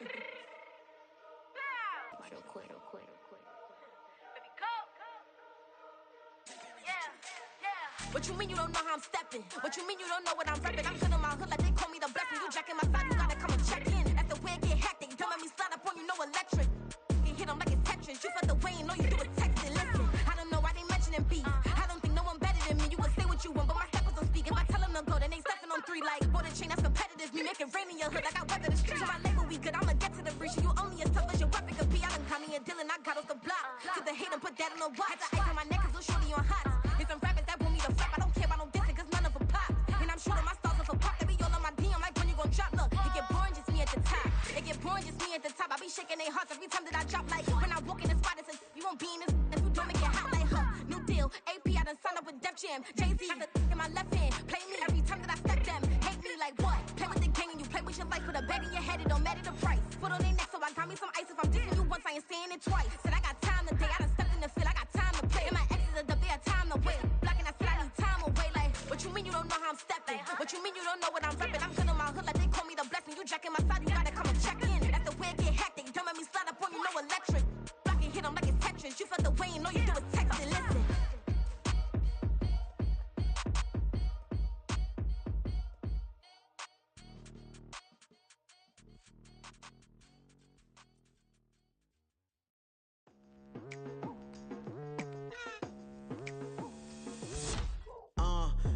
Real quick. What you mean you don't know how I'm stepping? What you mean you don't know what I'm repping? I'm good in my hood like they call me the blessing. You jacking my side, you gotta come and check in. That's the way it get hectic. Don't let me slide up on you, no electric. You hit them like it's Tetris. You felt the way and all you do is text it. Listen, I don't know why they mentioning beef. I don't think no one better than me. You can say what you want, but my steppers don't speak. If I tell them to go, then they stepping on 3 like border chain. That's competitive. Me make it rain in your hood like I weather the street. So my label we good. I'ma get to the breach. You only as tough as your weapon could be. I done Connie and Dylan. I got off the block. To the hate and put that on the watch. Had the ice on my neck 'cause little shorty on hot. Here's some rappers that want me to flap. I don't care about no dissing 'cause none of them pop. And I'm shooting my stars off a pop. They be all on my DM like when you gon' drop. Look, it get boring just me at the top. It get boring just me at the top. I be shaking their hearts every time that I drop. Like when I walk in the spot, it's a you won't be in this. If you don't make it hot like huh. New deal. AP I done signed up with Def Jam. Jay-Z got the in my left hand. Play me every time that I step them. Hate me like what? Play with the gang and you play with your life. Put a bag in your head. It don't matter the price. Foot on their neck, so I got me some ice. If I'm dissing you once, I ain't saying it twice. Said I got time today. I done stepped in the field. I got time to play. And my exes are up. They had time to wait. Blocking, I said I need time away. Like what you mean you don't know how I'm stepping? What you mean you don't know what I'm repping? I'm good in my hood like they call me the blessing. You jacking my side, you gotta come and check in. That's the way it get hectic. Don't let me slide up on you, no electric. Blocking, hit them like it's Tetris. You felt the way and all you do is text it. Listen.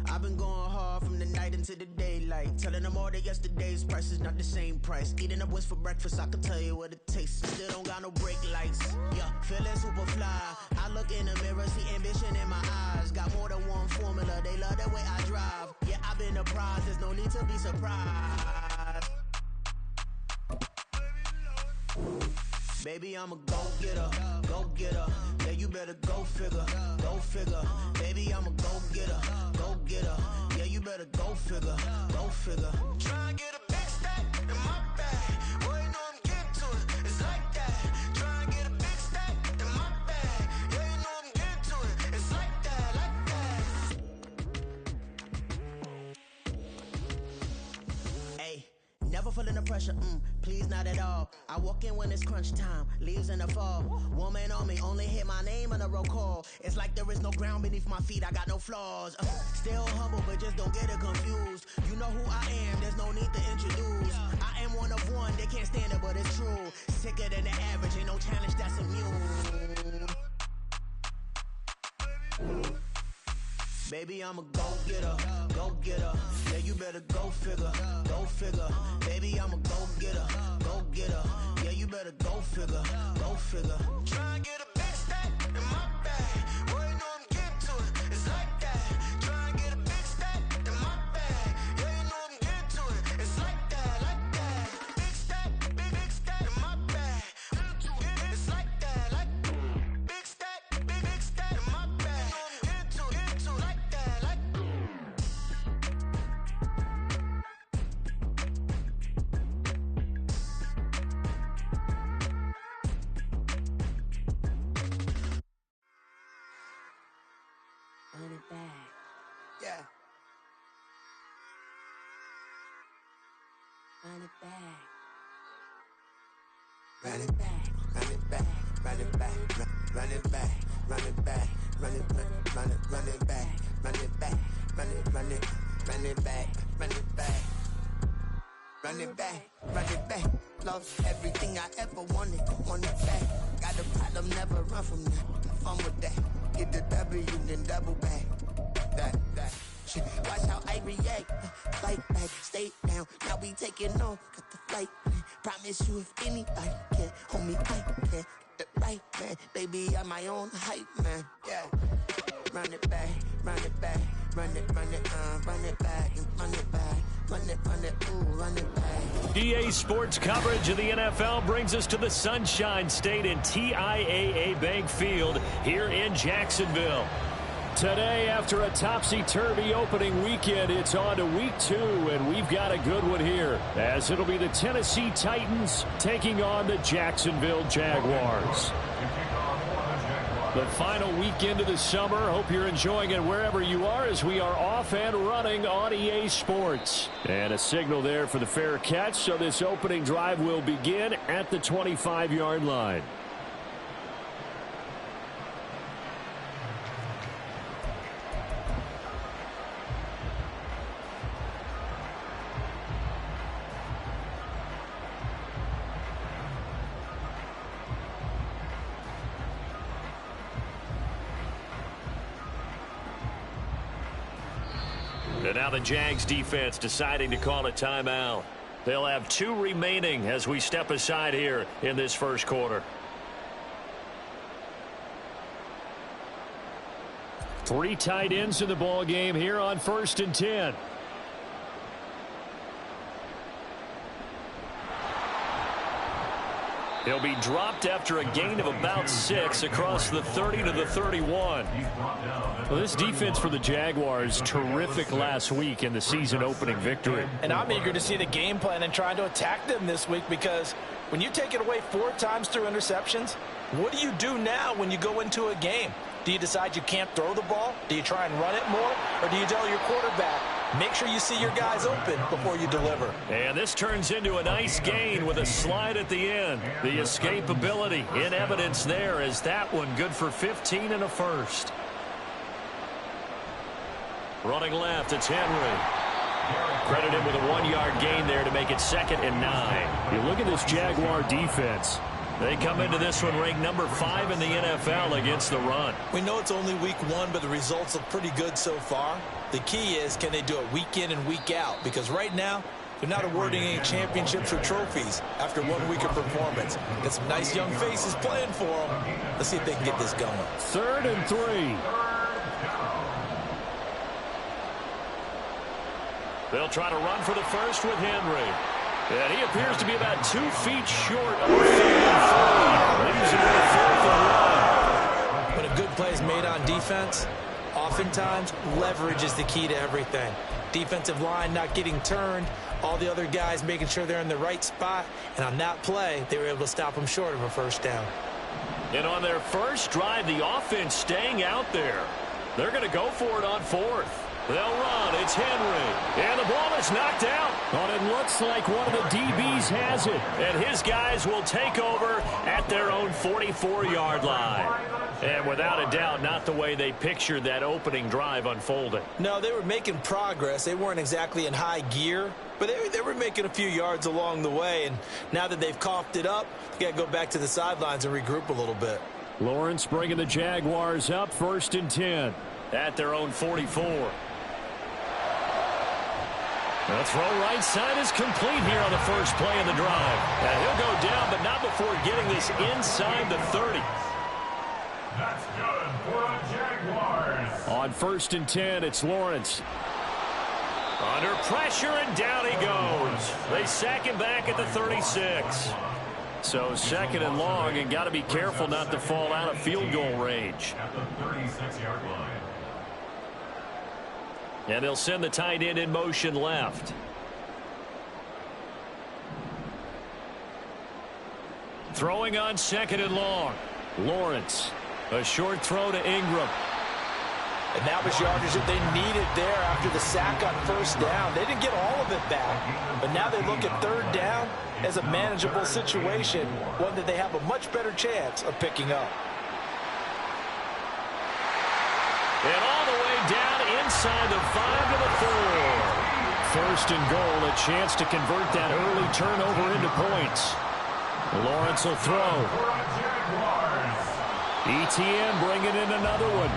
I've been going hard from the night into the daylight. Telling them all that yesterday's price is not the same price. Eating up what's for breakfast, I can tell you what it tastes. Still don't got no brake lights. Yeah, feeling super fly. I look in the mirror, see ambition in my eyes. Got more than one formula, they love the way I drive. Yeah, I've been a prize, there's no need to be surprised. Baby, I'm a go-getter, go-getter. Yeah, you better go figure, go figure. Baby, I'm a go-getter, go-getter. Yeah, you better go figure, go figure. Try and get a big stack in my bag. Boy, you know I'm getting to it, it's like that. Try and get a big stack in my bag. Yeah, you know I'm getting to it, it's like that, like that. Hey. Never feeling the pressure, please not at all. I walk in when it's crunch time, leaves in the fall. Woman on me, only hit my name on a roll call. It's like there is no ground beneath my feet, I got no flaws. Still humble, but just don't get it confused. You know who I am, there's no need to introduce. I am one of one, they can't stand it, but it's true. Sicker than the average, ain't no challenge that's immune. Baby, I'm a go-getter, go-getter. Yeah, you better go figure, go figure. Baby, I'm a go-getter, go-getter. Yeah, you better go figure, go figure. Try and get a big stack in my bag. Boy, you know I'm getting to it, it's like that. Try and get a big stack in my bag. Yeah, you know I'm getting to it, it's like that, like that. Big stack in my bag. It's like that, like big stack in my bag. Into like that, like. Run it back. Yeah. Run it back. Run it back, run it back, run it back, run it back, run it back, run it back, run it back, run it back, run it back, run it back. Run it back, run it back. Lost everything I ever wanted, want it back. Got a problem, never run from that. Have fun with that. Get the W, then double back. That. Shit, watch how I react. Fight back, stay down. Now we taking on, got the flight. Promise you if anybody can hold me, I can. Get the right man, baby, I'm my own hype man. Yeah. Run it back, run it back, run it back, run it back, run it, ooh, run it back. EA Sports coverage of the NFL brings us to the Sunshine State and TIAA Bank Field here in Jacksonville. Today, after a topsy-turvy opening weekend, it's on to week 2, and we've got a good one here, as it'll be the Tennessee Titans taking on the Jacksonville Jaguars. The final weekend of the summer. Hope you're enjoying it wherever you are as we are off and running on EA Sports. And a signal there for the fair catch, so this opening drive will begin at the 25-yard line. And now the Jags defense deciding to call a timeout. They'll have 2 remaining as we step aside here in this first quarter. 3 tight ends in the ball game here on 1st and 10. He'll be dropped after a gain of about 6 across the 30 to the 31. Well, this defense for the Jaguars, terrific last week in the season opening victory. And I'm eager to see the game plan and trying to attack them this week, because when you take it away 4 times through interceptions, what do you do now when you go into a game? Do you decide you can't throw the ball? Do you try and run it more? Or do you tell your quarterback, make sure you see your guys open before you deliver? And this turns into a nice gain with a slide at the end. The escapability in evidence there as that one good for 15 and a first. Running left, it's Henry. Credited with a 1-yard gain there to make it 2nd and 9. You look at this Jaguar defense. They come into this one ranked number 5 in the NFL against the run. We know it's only week 1, but the results look pretty good so far. The key is, can they do it week in and week out? Because right now, they're not awarding any championships or trophies after 1 week of performance. Got some nice young faces playing for them. Let's see if they can get this going. 3rd and 3. They'll try to run for the first with Henry. And he appears to be about 2 feet short of the field. Leaves him with 4th and 1. When a good play is made on defense, oftentimes leverage is the key to everything. Defensive line not getting turned, all the other guys making sure they're in the right spot, and on that play, they were able to stop them short of a first down. And on their first drive, the offense staying out there. They're going to go for it on 4th. They'll run. It's Henry. And the ball is knocked out. But it looks like one of the DBs has it. And his guys will take over at their own 44-yard line. And without a doubt, not the way they pictured that opening drive unfolding. No, they were making progress. They weren't exactly in high gear, but they were making a few yards along the way. And now that they've coughed it up, they got to go back to the sidelines and regroup a little bit. Lawrence bringing the Jaguars up 1st and 10 at their own 44. The throw right side is complete here on the first play of the drive. And he'll go down, but not before getting this inside the 30. That's good for the Jaguars. On 1st and 10, it's Lawrence. Under pressure, and down he goes. They sack him back at the 36. So 2nd and long, and got to be careful not to fall out of field goal range. At the 36-yard line. And they'll send the tight end in motion left. Throwing on 2nd and long. Lawrence. A short throw to Ingram. And that was yardage that they needed there after the sack on 1st down. They didn't get all of it back, but now they look at 3rd down as a manageable situation, one that they have a much better chance of picking up. And all the way down inside the 5 to the 4. 1st and goal, a chance to convert that early turnover into points. Lawrence will throw. ETN bringing in another one.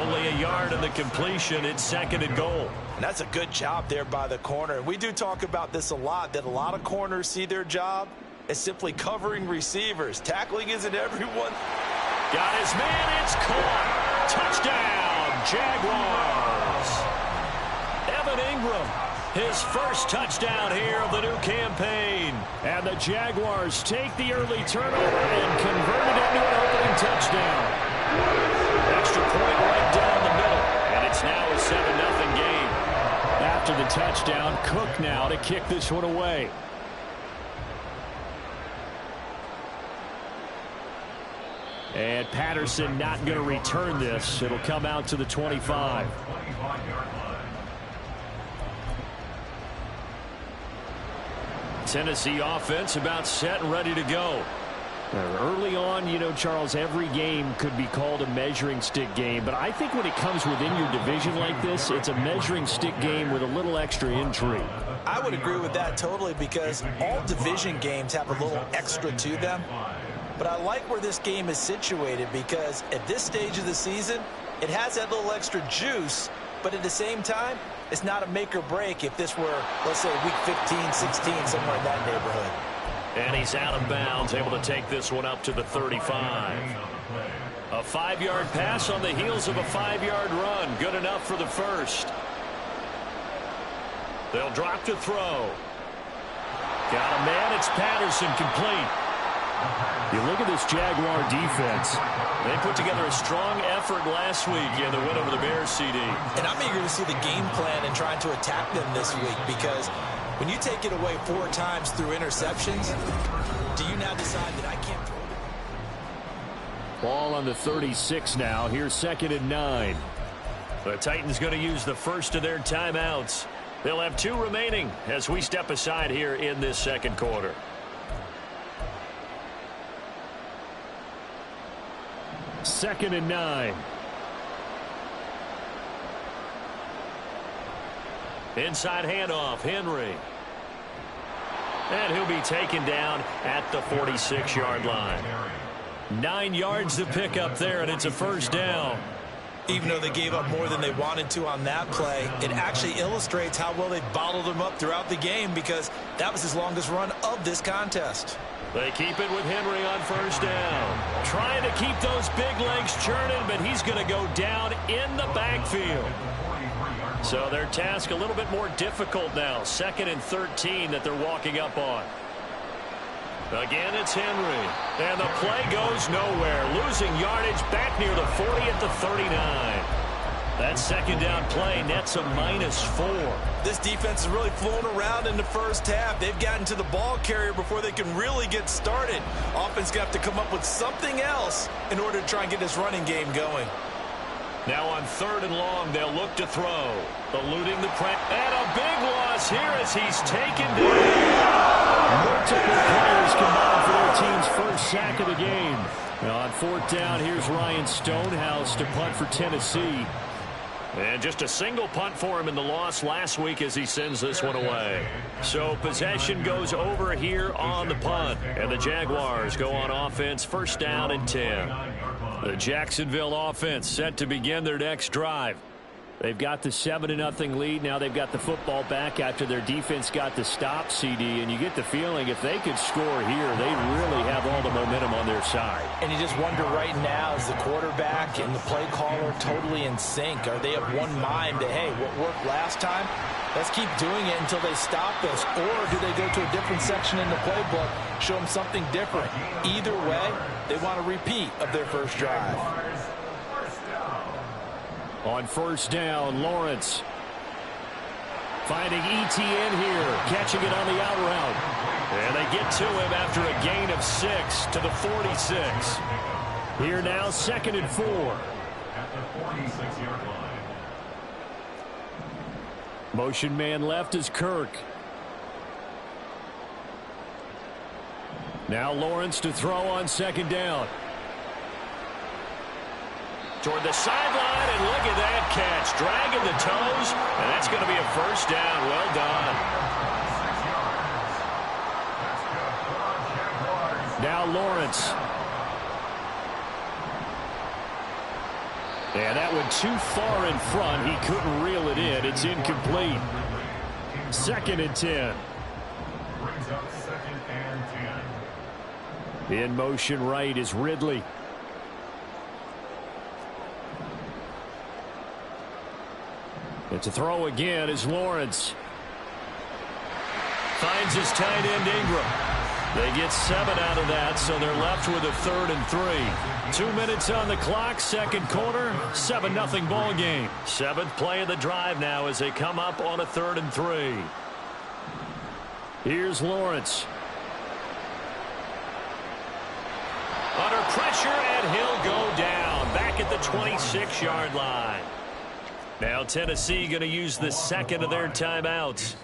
Only a yard in the completion. It's 2nd and goal. And that's a good job there by the corner. We do talk about this a lot, that a lot of corners see their job as simply covering receivers. Tackling isn't everyone. Got his man. It's caught. Touchdown, Jaguars. Evan Ingram, his first touchdown here of the new campaign. And the Jaguars take the early turnover and convert it into an opening touchdown. Extra point right down the middle. And it's now a 7-0 game. After the touchdown, Cook now to kick this one away. And Patterson not going to return this. It'll come out to the 25. Tennessee offense about set and ready to go. Early on, you know, Charles, every game could be called a measuring stick game. But I think when it comes within your division like this, it's a measuring stick game with a little extra intrigue. I would agree with that totally, because all division games have a little extra to them. But I like where this game is situated, because at this stage of the season, it has that little extra juice. But at the same time, it's not a make or break if this were, let's say, week 15, 16, somewhere in that neighborhood. And he's out of bounds, able to take this one up to the 35. A 5-yard pass on the heels of a 5-yard run. Good enough for the first. They'll drop to throw. Got a man. It's Patterson, complete. You look at this Jaguar defense. They put together a strong effort last week in the win over the Bears, CD. And I'm eager to see the game plan and trying to attack them this week, because when you take it away 4 times through interceptions, do you now decide that I can't throw it? Ball on the 36 now. Here's 2nd and 9. The Titans going to use the first of their timeouts. They'll have 2 remaining as we step aside here in this second quarter. Second and 9. Inside handoff, Henry. And he'll be taken down at the 46-yard line. 9 yards to pick up there, and it's a first down. Even though they gave up more than they wanted to on that play, it actually illustrates how well they bottled them up throughout the game, because that was his longest run of this contest. They keep it with Henry on first down. Trying to keep those big legs churning, but he's going to go down in the backfield. So their task a little bit more difficult now. 2nd and 13 that they're walking up on. Again, it's Henry. And the play goes nowhere. Losing yardage back near the 40 at the 39. That second down play nets a -4. This defense is really flown around in the first half. They've gotten to the ball carrier before they can really get started. Offense going to have to come up with something else in order to try and get this running game going. Now on 3rd and long, they'll look to throw. Eluding the press. And a big loss here as he's taken down. Multiple players combined for their team's first sack of the game. Now on 4th down, here's Ryan Stonehouse to punt for Tennessee. And just a single punt for him in the loss last week as he sends this one away. So possession goes over here on the punt. And the Jaguars go on offense, 1st down and 10. The Jacksonville offense set to begin their next drive. They've got the 7-0 lead. Now they've got the football back after their defense got the stop, CD. And you get the feeling if they could score here, they really have all the momentum on their side. And you just wonder right now, is the quarterback and the play caller totally in sync? Are they of one mind that, hey, what worked last time, let's keep doing it until they stop us? Or do they go to a different section in the playbook, show them something different? Either way, they want a repeat of their first drive. On 1st down, Lawrence finding ETN here, catching it on the out route. And they get to him after a gain of 6 to the 46. Here now, 2nd and 4. At the 46-yard line. Motion man left is Kirk. Now Lawrence to throw on 2nd down. Toward the sideline, and look at that catch. Dragging the toes, and that's going to be a first down. Well done. Now Lawrence. And that went too far in front. He couldn't reel it in. It's incomplete. 2nd and 10. Brings up 2nd and 10. In motion right is Ridley. And to throw again is Lawrence. Finds his tight end Ingram. They get 7 out of that, so they're left with a 3rd and 3. 2 minutes on the clock, second quarter, 7-0 ball game. 7th play of the drive now as they come up on a 3rd and 3. Here's Lawrence. Under pressure, and he'll go down back at the 26-yard line. Now Tennessee going to use the second of their timeouts.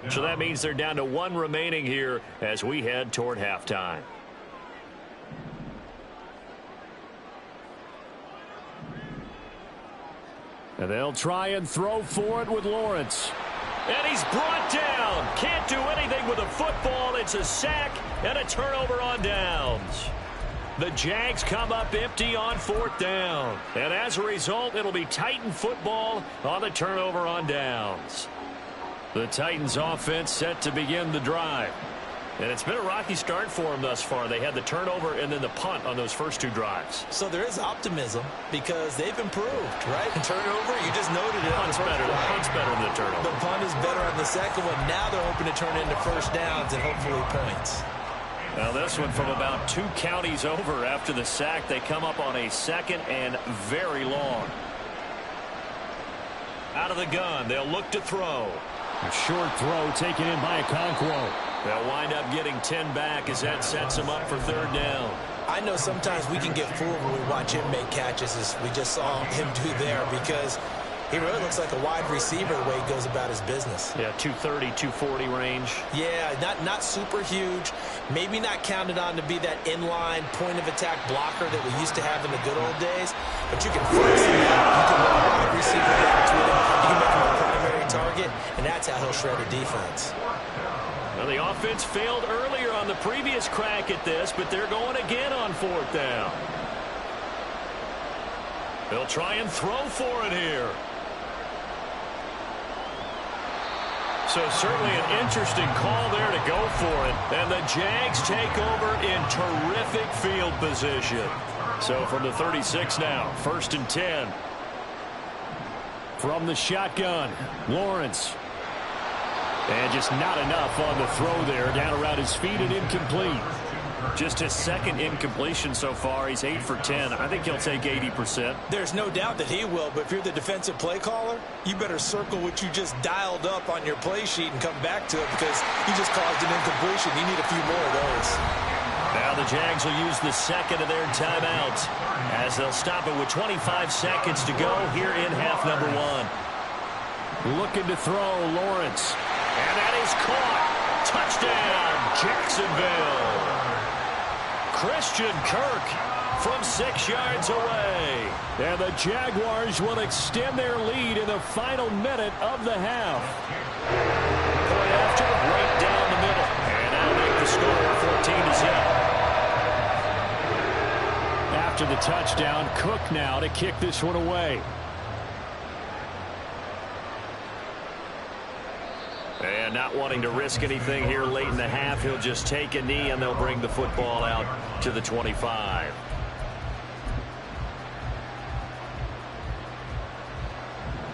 So that means they're down to one remaining here as we head toward halftime. And they'll try and throw for it with Lawrence. And he's brought down. Can't do anything with a football. It's a sack and a turnover on downs. The Jags come up empty on 4th down. And as a result, it'll be Titan football on the turnover on downs. The Titans offense set to begin the drive. And it's been a rocky start for them thus far. They had the turnover and then the punt on those first 2 drives. So there is optimism because they've improved, right? Turnover, you just noted it. Punt's better. The punt's better than the turnover. The punt is better on the second one. Now they're hoping to turn it into first downs and hopefully points. Now this one from about 2 counties over after the sack. They come up on a second and very long. Out of the gun, they'll look to throw. A short throw taken in by Okonkwo. They'll wind up getting 10 back as that sets them up for 3rd down. I know sometimes we can get fooled when we watch him make catches as we just saw him do there because he really looks like a wide receiver the way he goes about his business. Yeah, 230, 240 range. Yeah, not super huge. Maybe not counted on to be that inline point-of-attack blocker that we used to have in the good old days. But you can flex him out. You can run a wide receiver out to him. You can make him a primary target, and that's how he'll shred a defense. Well, the offense failed earlier on the previous crack at this, but they're going again on 4th down. They'll try and throw for it here. So certainly an interesting call there to go for it. And the Jags take over in terrific field position. So from the 36 now, 1st and 10. From the shotgun, Lawrence. And just not enough on the throw there. Down around his feet and incomplete. Just his 2nd incompletion so far. He's 8 for 10. I think he'll take 80%. There's no doubt that he will, but if you're the defensive play caller, you better circle what you just dialed up on your play sheet and come back to it because he just caused an incompletion. You need a few more of those. Now the Jags will use the second of their timeouts as they'll stop it with 25 seconds to go here in half number 1. Looking to throw, Lawrence. And that is caught. Touchdown, Jacksonville. Christian Kirk from 6 yards away. And the Jaguars will extend their lead in the final minute of the half. Point after, right down the middle. And that'll make the score 14-0. After the touchdown, Cook now to kick this one away. And not wanting to risk anything here late in the half, he'll just take a knee and they'll bring the football out to the 25.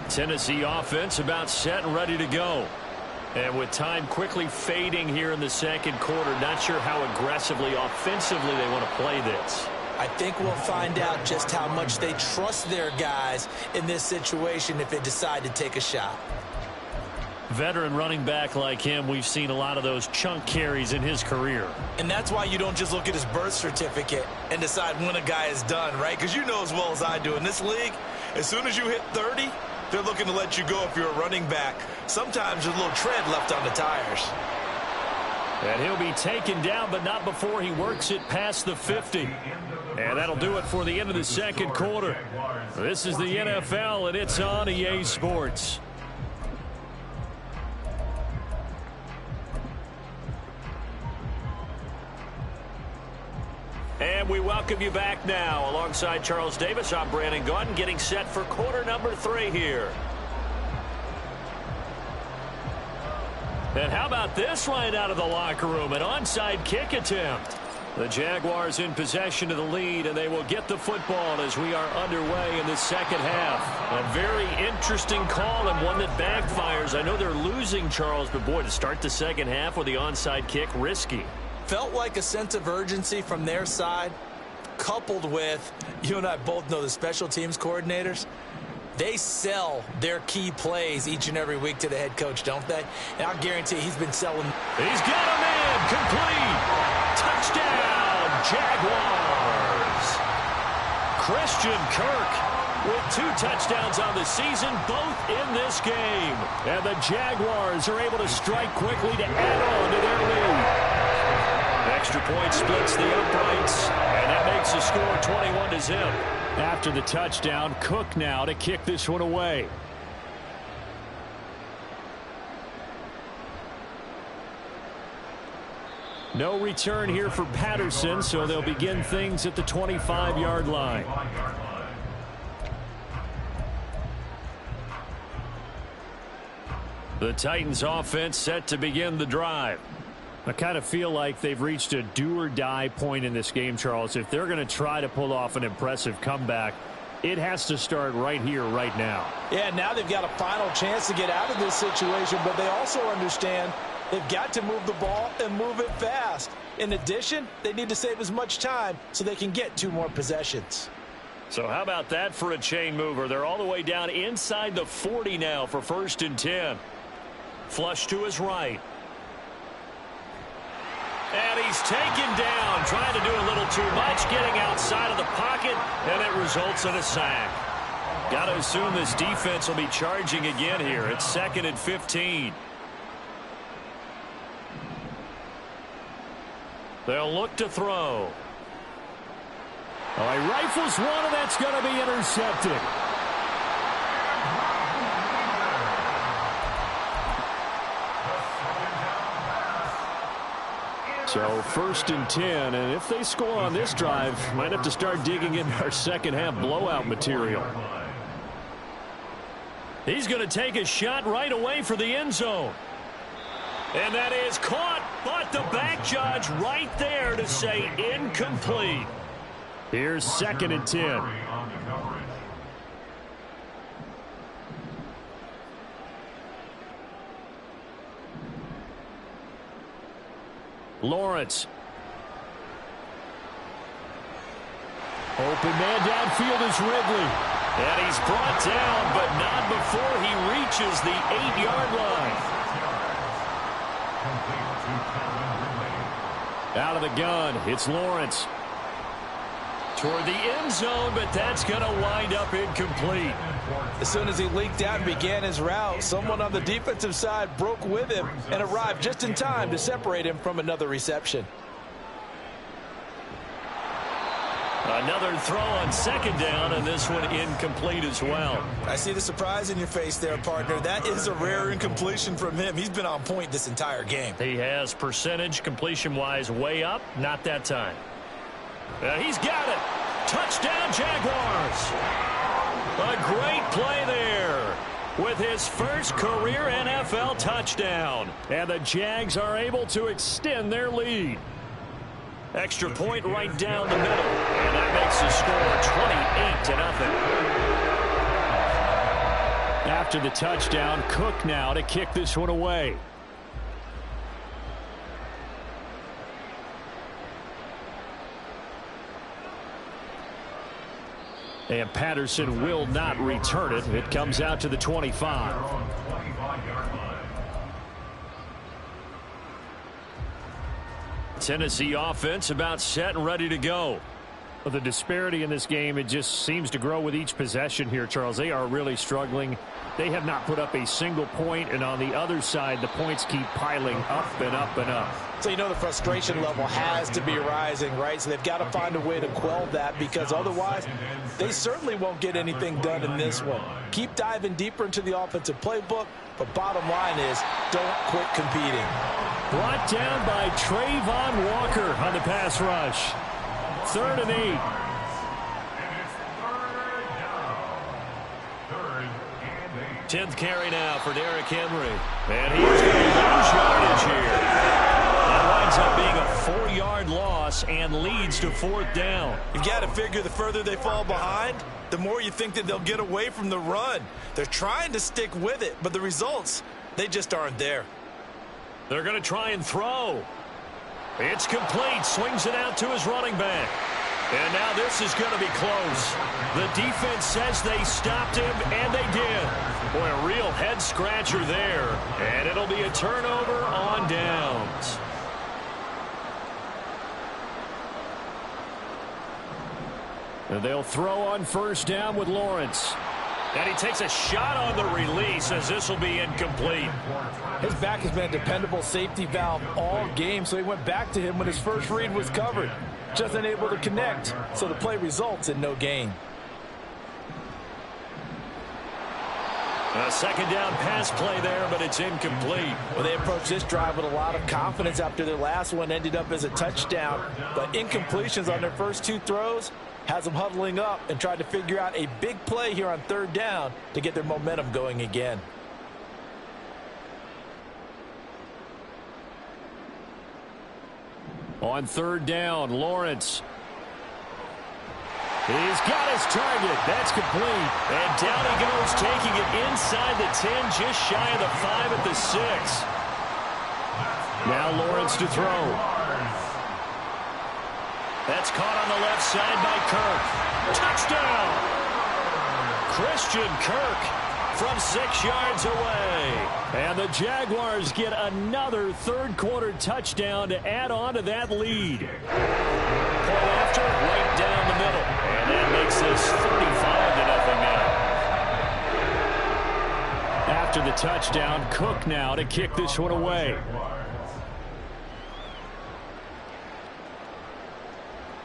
Tennessee offense about set and ready to go. And with time quickly fading here in the second quarter, not sure how aggressively, offensively they want to play this. I think we'll find out just how much they trust their guys in this situation if they decide to take a shot. Veteran running back like him, we've seen a lot of those chunk carries in his career. And that's why you don't just look at his birth certificate and decide when a guy is done, right? Because you know as well as I do, in this league, as soon as you hit 30, they're looking to let you go if you're a running back. Sometimes there's a little tread left on the tires. And he'll be taken down, but not before he works it past the 50. And that'll do it for the end of the second quarter. This is the NFL, and it's on EA Sports. And we welcome you back now. Alongside Charles Davis, I'm Brandon Gaudin, getting set for quarter number 3 here. And how about this right out of the locker room? An onside kick attempt. The Jaguars in possession of the lead, and they will get the football as we are underway in the second half. A very interesting call and one that backfires. I know they're losing, Charles, but boy, to start the second half with the onside kick, risky. Felt like a sense of urgency from their side, coupled with, you and I both know the special teams coordinators, they sell their key plays each and every week to the head coach, don't they? And I'll guarantee he's been selling. He's got a man complete. Touchdown, Jaguars. Christian Kirk with 2 touchdowns on the season, both in this game. And the Jaguars are able to strike quickly to add on to their lead. Extra point splits the uprights, and that makes the score 21-0. After the touchdown, Cook now to kick this one away. No return here for Patterson, so they'll begin things at the 25-yard line. The Titans offense set to begin the drive. I kind of feel like they've reached a do-or-die point in this game, Charles. If they're going to try to pull off an impressive comeback, it has to start right here, right now. Yeah, now they've got a final chance to get out of this situation, but they also understand they've got to move the ball and move it fast. In addition, they need to save as much time so they can get 2 more possessions. So how about that for a chain mover? They're all the way down inside the 40 now for 1st and 10. Flush to his right. And he's taken down, trying to do a little too much, getting outside of the pocket, and it results in a sack. Got to assume this defense will be charging again here. It's 2nd and 15. They'll look to throw. Oh, he rifles one, and that's going to be intercepted. So 1st and 10, and if they score on this drive, might have to start digging into our second-half blowout material. He's going to take a shot right away for the end zone. And that is caught, but the back judge right there to say incomplete. Here's 2nd and 10. Lawrence. Open man downfield is Ridley. And he's brought down, but not before he reaches the 8-yard line. Out of the gun, it's Lawrence. Toward the end zone, but that's going to wind up incomplete. As soon as he leaked out and began his route, someone on the defensive side broke with him and arrived just in time to separate him from another reception. Another throw on 2nd down, and this one incomplete as well. I see the surprise in your face there, partner. That is a rare incompletion from him. He's been on point this entire game. He has percentage completion-wise way up, not that time. He's got it. Touchdown, Jaguars. A great play there with his first career NFL touchdown. And the Jags are able to extend their lead. Extra point right down the middle. And that makes the score 28-0. After the touchdown, Cook now to kick this one away. And Patterson will not return it. It comes out to the 25. Tennessee offense about set and ready to go. Well, the disparity in this game, it just seems to grow with each possession here, Charles. They are really struggling. They have not put up a single point, and on the other side, the points keep piling up and up and up. So you know the frustration level has to be rising, right? So they've got to find a way to quell that, because otherwise they certainly won't get anything done in this one. Keep diving deeper into the offensive playbook, but bottom line is don't quit competing. Brought down by Trayvon Walker on the pass rush. 3rd and 8. 10th carry now for Derrick Henry. And he's going to lose yardage here. That winds up being a 4-yard loss and leads to 4th down. You've got to figure the further they fall behind, the more you think that they'll get away from the run. They're trying to stick with it, but the results, they just aren't there. They're going to try and throw. It's complete. Swings it out to his running back. And now this is going to be close. The defense says they stopped him, and they did. Boy, a real head-scratcher there. And it'll be a turnover on downs. And they'll throw on first down with Lawrence. And he takes a shot on the release as this will be incomplete. His back has been a dependable safety valve all game, so he went back to him when his first read was covered. Just unable to connect, so the play results in no gain. A second down pass play there, but it's incomplete. Well, they approached this drive with a lot of confidence after their last one ended up as a touchdown. But incompletions on their first two throws has them huddling up and trying to figure out a big play here on third down to get their momentum going again. On third down, Lawrence. He's got his target. That's complete. And down he goes, taking it inside the 10, just shy of the 5 at the 6. Now Lawrence to throw. That's caught on the left side by Kirk. Touchdown! Christian Kirk from 6 yards away. And the Jaguars get another third-quarter touchdown to add on to that lead. Point after, right down the middle. And that makes this 35-0 now. After the touchdown, Cook now to kick this one away.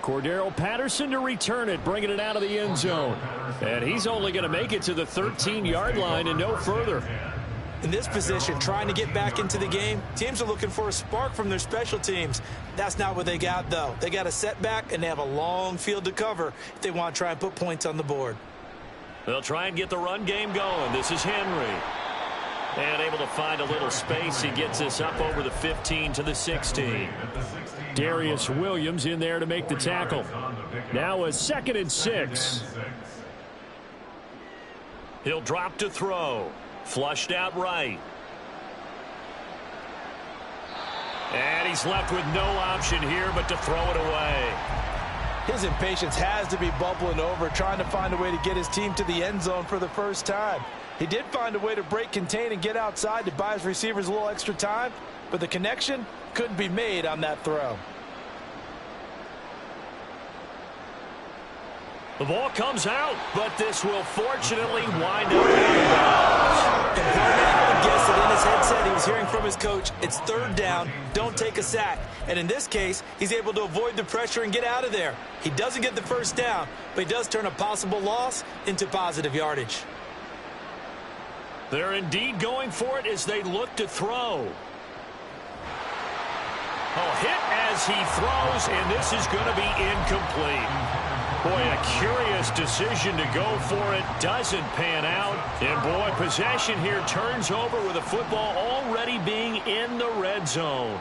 Cordero Patterson to return it, bringing it out of the end zone. And he's only going to make it to the 13-yard line and no further. In this position, trying to get back into the game, teams are looking for a spark from their special teams. That's not what they got, though. They got a setback, and they have a long field to cover if they want to try and put points on the board. They'll try and get the run game going. This is Henry. And able to find a little space. He gets this up over the 15 to the 16. Darius Williams in there to make the tackle. Now a 2nd and 6. He'll drop to throw. Flushed out right. And he's left with no option here but to throw it away. His impatience has to be bubbling over, trying to find a way to get his team to the end zone for the first time. He did find a way to break contain and get outside to buy his receivers a little extra time, but the connection couldn't be made on that throw. The ball comes out, but this will fortunately wind up out of bounds. And Barnett would guess that in his headset he was hearing from his coach, it's third down, don't take a sack. And in this case, he's able to avoid the pressure and get out of there. He doesn't get the first down, but he does turn a possible loss into positive yardage. They're indeed going for it as they look to throw. Oh, hit as he throws, and this is going to be incomplete. Boy, a curious decision to go for it. Doesn't pan out. And, boy, possession here turns over with the football already being in the red zone.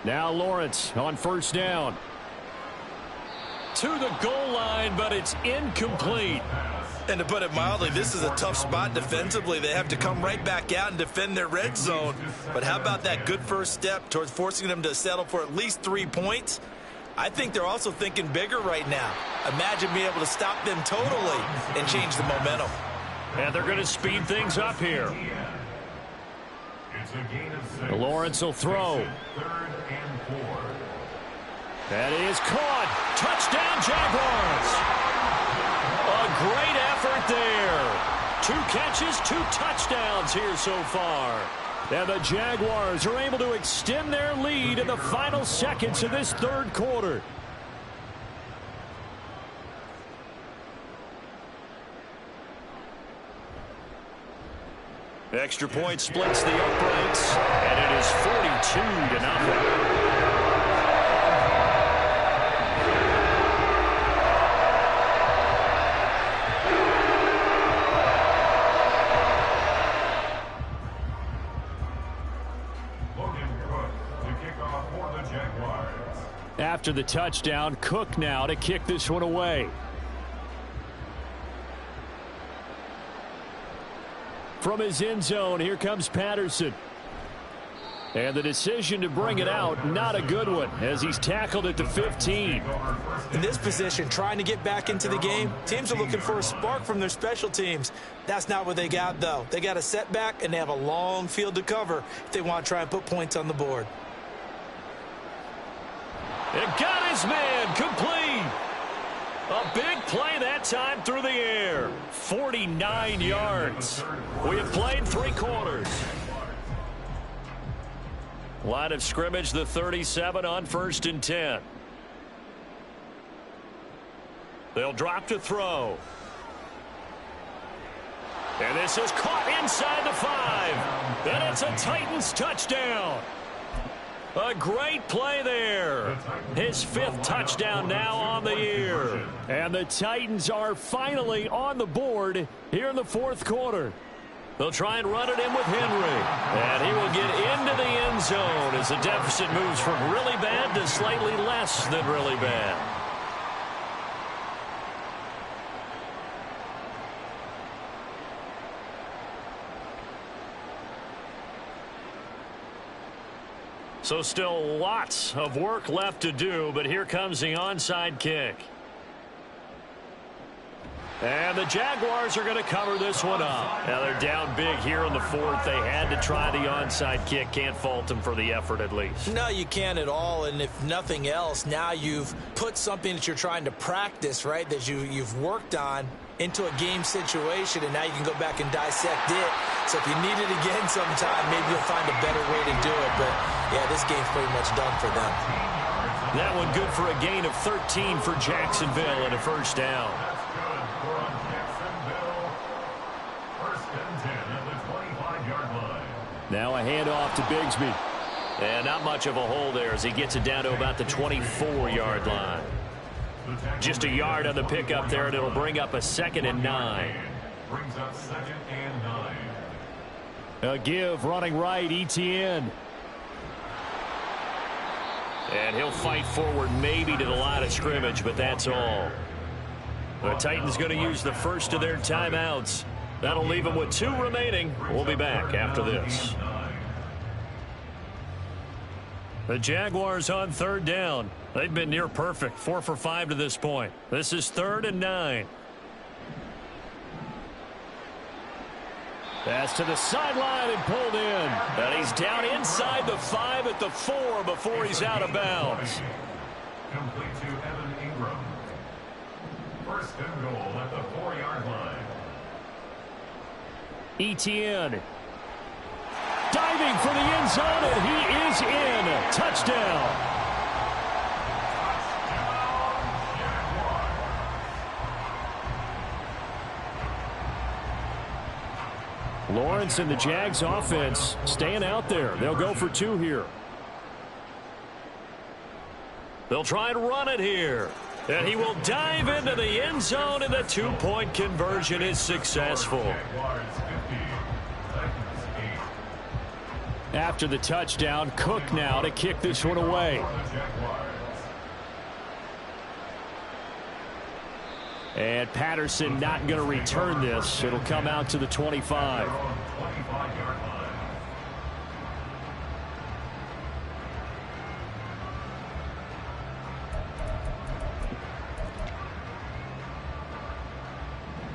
Now Lawrence on first down. To the goal line, but it's incomplete. And to put it mildly, this is a tough spot defensively. They have to come right back out and defend their red zone. But how about that good first step towards forcing them to settle for at least 3 points? I think they're also thinking bigger right now. Imagine being able to stop them totally and change the momentum. And they're going to speed things up here. Lawrence will throw. That is caught. Touchdown, Jaguars. A great effort there. 2 catches, 2 touchdowns here so far. And the Jaguars are able to extend their lead in the final seconds of this third quarter. Extra point splits the uprights, and it is 42-0. After the touchdown, Cook now to kick this one away. From his end zone, here comes Patterson. And the decision to bring it out, not a good one, as he's tackled at the 15. In this position, trying to get back into the game, teams are looking for a spark from their special teams. That's not what they got, though. They got a setback, and they have a long field to cover if they want to try and put points on the board. It got his man complete. A big play that time through the air. 49 yards. We have played 3 quarters. Line of scrimmage, the 37 on 1st and 10. They'll drop to throw. And this is caught inside the 5. And it's a Titans touchdown. A great play there. His 5th touchdown now on the year. And the Titans are finally on the board here in the 4th quarter. They'll try and run it in with Henry. And he will get into the end zone as the deficit moves from really bad to slightly less than really bad. So still lots of work left to do, but here comes the onside kick. And the Jaguars are going to cover this one up. Now they're down big here in the 4th. They had to try the onside kick. Can't fault them for the effort at least. No, you can't at all. And if nothing else, now you've put something that you're trying to practice, right, that you've worked on into a game situation, and now you can go back and dissect it. So if you need it again sometime, maybe you'll find a better way to do it. But, yeah, this game's pretty much done for them. That one good for a gain of 13 for Jacksonville and a 1st down. Now a handoff to Bigsby. And not much of a hole there as he gets it down to about the 24-yard line. Just a yard on the pickup there, and it'll bring up a 2nd and 9. Brings up 2nd and 9. A give running right, Etienne. And he'll fight forward maybe to the line of scrimmage, but that's all. The Titans going to use the first of their timeouts. That'll leave them with 2 remaining. We'll be back after this. The Jaguars on 3rd down. They've been near perfect, 4 for 5 to this point. This is 3rd and 9. Pass to the sideline and pulled in. And he's down inside the 5 at the 4 before he's out of bounds. Complete to Evan Ingram. 1st and goal at the 4-yard line. Etienne. Diving for the end zone, and he is in. Touchdown. Lawrence and the Jags offense staying out there. They'll go for 2 here. They'll try and run it here. And he will dive into the end zone, and the 2-point conversion is successful. After the touchdown, Cook now to kick this one away. And Patterson not going to return this. It'll come out to the 25.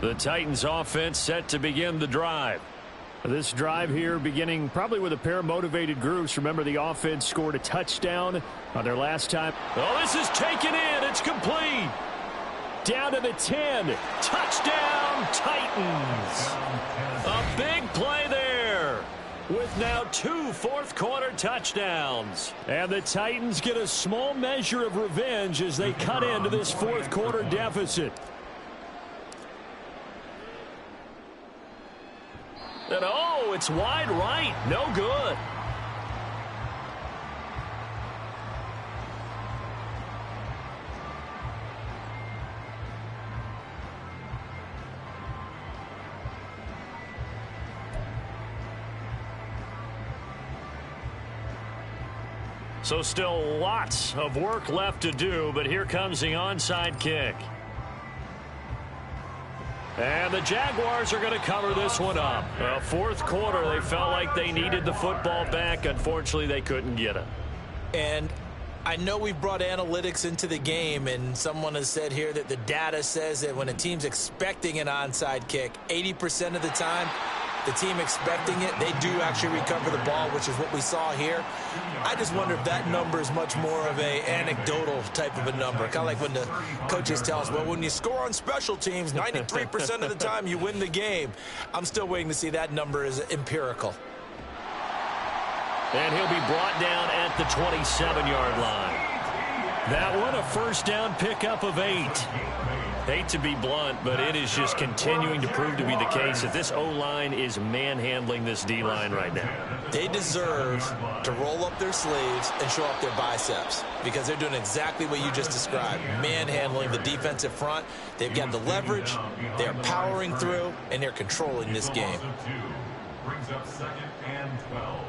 The Titans offense set to begin the drive. This drive here beginning probably with a pair of motivated groups. Remember, the offense scored a touchdown on their last time. Oh, this is taken in. It's complete. Down to the 10. Touchdown, Titans. A big play there with now 2 fourth-quarter touchdowns. And the Titans get a small measure of revenge as they cut into this fourth-quarter deficit. And oh, it's wide right. No good. So still lots of work left to do, but here comes the onside kick. And the Jaguars are going to cover this one up. Fourth quarter, they felt like they needed the football back. Unfortunately, they couldn't get it. And I know we brought analytics into the game, and someone has said here that the data says that when a team's expecting an onside kick, 80% of the time, the team expecting it, they do actually recover the ball, which is what we saw here. I just wonder if that number is much more of a anecdotal type of a number. Kind of like when the coaches tell us, well, when you score on special teams, 93% of the time you win the game. I'm still waiting to see that number is empirical. And he'll be brought down at the 27-yard line. That one, a first down pickup of 8. Hate to be blunt, but it is just continuing to prove to be the case that this O-line is manhandling this D-line right now. They deserve to roll up their sleeves and show up their biceps because they're doing exactly what you just described, manhandling the defensive front. They've got the leverage, they're powering through, and they're controlling this game. Brings up 2nd and 12.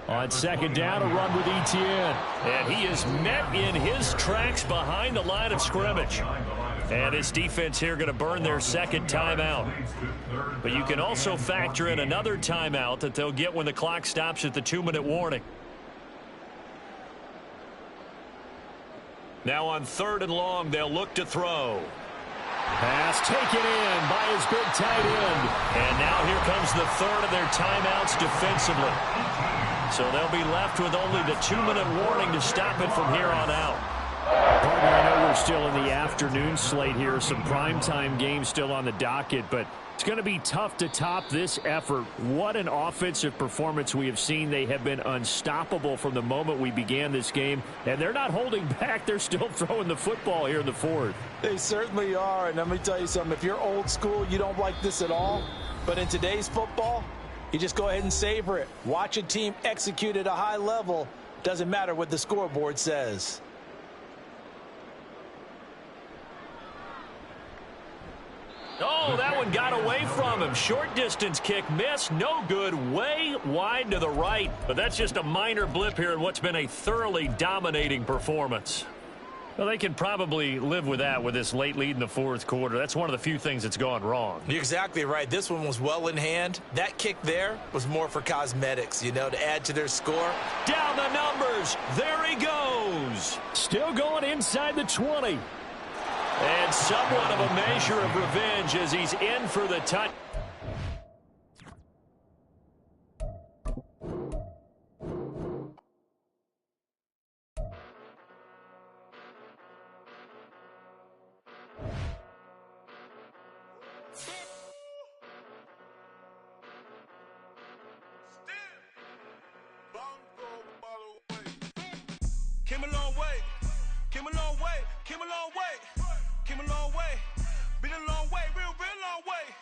On 2nd down, a run with Etienne. And he is met in his tracks behind the line of scrimmage. And this defense here going to burn their 2nd timeout. But you can also factor in another timeout that they'll get when the clock stops at the 2-minute warning. Now on 3rd and long, they'll look to throw. Pass taken in by his big tight end. And now here comes the 3rd of their timeouts defensively. So they'll be left with only the 2-minute warning to stop it from here on out. Partner, I know we're still in the afternoon slate here. Some primetime games still on the docket, but it's going to be tough to top this effort. What an offensive performance we have seen. They have been unstoppable from the moment we began this game, and they're not holding back. They're still throwing the football here in the 4th. They certainly are, and let me tell you something. If you're old school, you don't like this at all. But in today's football, you just go ahead and savor it. Watch a team execute at a high level. Doesn't matter what the scoreboard says. Oh, that one got away from him. Short distance kick missed. No good. Way wide to the right. But that's just a minor blip here in what's been a thoroughly dominating performance. Well, they can probably live with that with this late lead in the 4th quarter. That's one of the few things that's gone wrong. You're exactly right. This one was well in hand. That kick there was more for cosmetics, you know, to add to their score. Down the numbers. There he goes. Still going inside the 20. And somewhat of a measure of revenge as he's in for the touch. Came a long way, came a long way, came a long way, came a long way, been a long way, real long way.